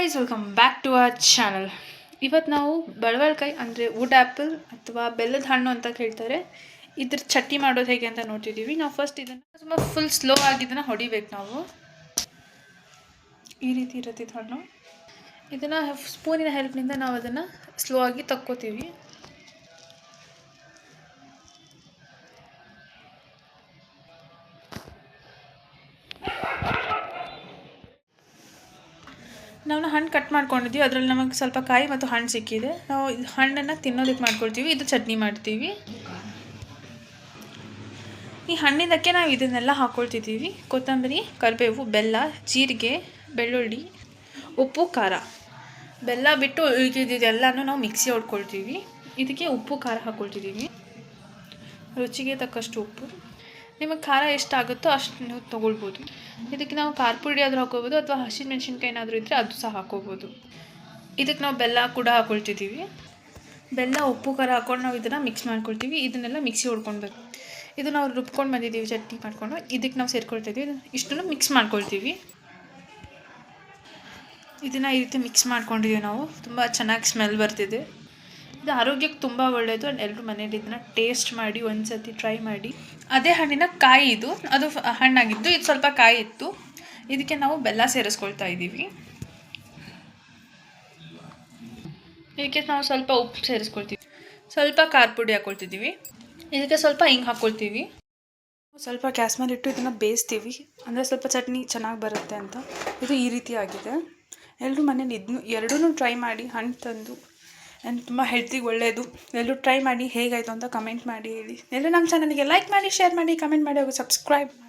Guys, welcome back to our channel. ಇವತ್ತು ನಾವು ಬಳವಳ್ಕಾಯಿ ಅಂದರೆ ವುಡ್ ಆ್ಯಪಲ್ ಅಥವಾ ಬೆಲ್ಲದ ಹಣ್ಣು ಅಂತ ಕೇಳ್ತಾರೆ, ಇದ್ರ ಚಟ್ನಿ ಮಾಡೋದು ಹೇಗೆ ಅಂತ ನೋಡ್ತಿದ್ದೀವಿ. ನಾವು ಫಸ್ಟ್ ಇದನ್ನು ತುಂಬ ಫುಲ್ ಸ್ಲೋ ಆಗಿ ಇದನ್ನು ಹೊಡಿಬೇಕು. ನಾವು ಈ ರೀತಿ ಇರುತ್ತೆ ಇದು ಹಣ್ಣು. ಇದನ್ನು ಸ್ಪೂನಿನ ಹೆಲ್ಪ್ನಿಂದ ನಾವು ಅದನ್ನು ಸ್ಲೋ ಆಗಿ ತಕ್ಕೋತೀವಿ. ನಾವು ಹಣ್ಣು ಕಟ್ ಮಾಡ್ಕೊಂಡಿದ್ದೀವಿ, ಅದರಲ್ಲಿ ನಮಗೆ ಸ್ವಲ್ಪ ಕಾಯಿ ಮತ್ತು ಹಣ್ಣು ಸಿಕ್ಕಿದೆ. ನಾವು ಹಣ್ಣನ್ನು ತಿನ್ನೋದಕ್ಕೆ ಮಾಡ್ಕೊಳ್ತೀವಿ, ಇದು ಚಟ್ನಿ ಮಾಡ್ತೀವಿ. ಈ ಹಣ್ಣಿನಕ್ಕೆ ನಾವು ಇದನ್ನೆಲ್ಲ ಹಾಕ್ಕೊಳ್ತಿದ್ದೀವಿ: ಕೊತ್ತಂಬರಿ, ಕರಿಬೇವು, ಬೆಲ್ಲ, ಜೀರಿಗೆ, ಬೆಳ್ಳುಳ್ಳಿ, ಉಪ್ಪು, ಖಾರ. ಬೆಲ್ಲ ಬಿಟ್ಟು ಉಳಿದಿದ್ದೆಲ್ಲನೂ ನಾವು ಮಿಕ್ಸಿ ಹೊಡ್ಕೊಳ್ತೀವಿ. ಇದಕ್ಕೆ ಉಪ್ಪು ಖಾರ ಹಾಕ್ಕೊಳ್ತಿದ್ದೀವಿ, ರುಚಿಗೆ ತಕ್ಕಷ್ಟು ಉಪ್ಪು. ನಿಮಗೆ ಖಾರ ಎಷ್ಟಾಗುತ್ತೋ ಅಷ್ಟು ನೀವು ತೊಗೊಳ್ಬೋದು. ಇದಕ್ಕೆ ನಾವು ಖಾರ ಪುಡಿ ಆದರೂ ಹಾಕ್ಕೋಬೋದು ಅಥವಾ ಹಸಿಮೆಣ್ಸಿನ್ಕಾಯಿ ಏನಾದರೂ ಇದ್ದರೆ ಅದು ಸಹ ಹಾಕ್ಕೋಬೋದು. ಇದಕ್ಕೆ ನಾವು ಬೆಲ್ಲ ಕೂಡ ಹಾಕ್ಕೊಳ್ತಿದ್ದೀವಿ. ಬೆಲ್ಲ, ಉಪ್ಪು, ಖಾರ ಹಾಕ್ಕೊಂಡು ನಾವು ಇದನ್ನು ಮಿಕ್ಸ್ ಮಾಡ್ಕೊಳ್ತೀವಿ. ಇದನ್ನೆಲ್ಲ ಮಿಕ್ಸಿ ಹೊಡ್ಕೊಳ್ಬೇಕು. ಇದು ನಾವು ರುಬ್ಕೊಂಡು ಬಂದಿದ್ದೀವಿ ಚಟ್ನಿ ಮಾಡಿಕೊಂಡು, ಇದಕ್ಕೆ ನಾವು ಸೇರ್ಕೊಳ್ತಿದ್ದೀವಿ. ಇಷ್ಟನ್ನು ಮಿಕ್ಸ್ ಮಾಡ್ಕೊಳ್ತೀವಿ. ಇದನ್ನು ಈ ರೀತಿ ಮಿಕ್ಸ್ ಮಾಡ್ಕೊಂಡಿದ್ದೀವಿ ನಾವು. ತುಂಬ ಚೆನ್ನಾಗಿ ಸ್ಮೆಲ್ ಬರ್ತಿದೆ. ಇದು ಆರೋಗ್ಯಕ್ಕೆ ತುಂಬ ಒಳ್ಳೆಯದು. ಎಲ್ಲರೂ ಮನೇಲಿ ಇದನ್ನು ಟೇಸ್ಟ್ ಮಾಡಿ ಒಂದು ಸತಿ ಟ್ರೈ ಮಾಡಿ. ಅದೇ ಹಣ್ಣಿನ ಕಾಯಿ ಇದು, ಅದು ಹಣ್ಣಾಗಿದ್ದು, ಇದು ಸ್ವಲ್ಪ ಕಾಯಿ ಇತ್ತು. ಇದಕ್ಕೆ ನಾವು ಬೆಲ್ಲ ಸೇರಿಸ್ಕೊಳ್ತಾ ಇದ್ದೀವಿ. ಇದಕ್ಕೆ ನಾವು ಸ್ವಲ್ಪ ಉಪ್ಪು ಸೇರಿಸ್ಕೊಳ್ತೀವಿ, ಸ್ವಲ್ಪ ಖಾರ ಪುಡಿ ಹಾಕ್ಕೊಳ್ತಿದ್ದೀವಿ. ಇದಕ್ಕೆ ಸ್ವಲ್ಪ ಹಿಂಗೆ ಹಾಕ್ಕೊಳ್ತೀವಿ. ಸ್ವಲ್ಪ ಗ್ಯಾಸ್ ಮೇಲೆ ಇಟ್ಟು ಇದನ್ನು ಬೇಯಿಸ್ತೀವಿ, ಅಂದರೆ ಸ್ವಲ್ಪ ಚಟ್ನಿ ಚೆನ್ನಾಗಿ ಬರುತ್ತೆ ಅಂತ. ಇದು ಈ ರೀತಿ ಆಗಿದೆ. ಎಲ್ಲರೂ ಮನೇಲಿ ಇದನ್ನು ಎರಡೂ ಟ್ರೈ ಮಾಡಿ. ಹಣ್ಣು ತಂದು ತುಂಬ ಹೆಲ್ತಿಗೆ ಒಳ್ಳೆಯದು. ಎಲ್ಲರೂ ಟ್ರೈ ಮಾಡಿ ಹೇಗಾಯಿತು ಅಂತ ಕಮೆಂಟ್ ಮಾಡಿ ಹೇಳಿ. ಎಲ್ಲರೂ ನಮ್ಮ ಚಾನಲ್ಗೆ ಲೈಕ್ ಮಾಡಿ, ಶೇರ್ ಮಾಡಿ, ಕಮೆಂಟ್ ಮಾಡಿ ಹಾಗೂ ಸಬ್ಸ್ಕ್ರೈಬ್ ಮಾಡಿ.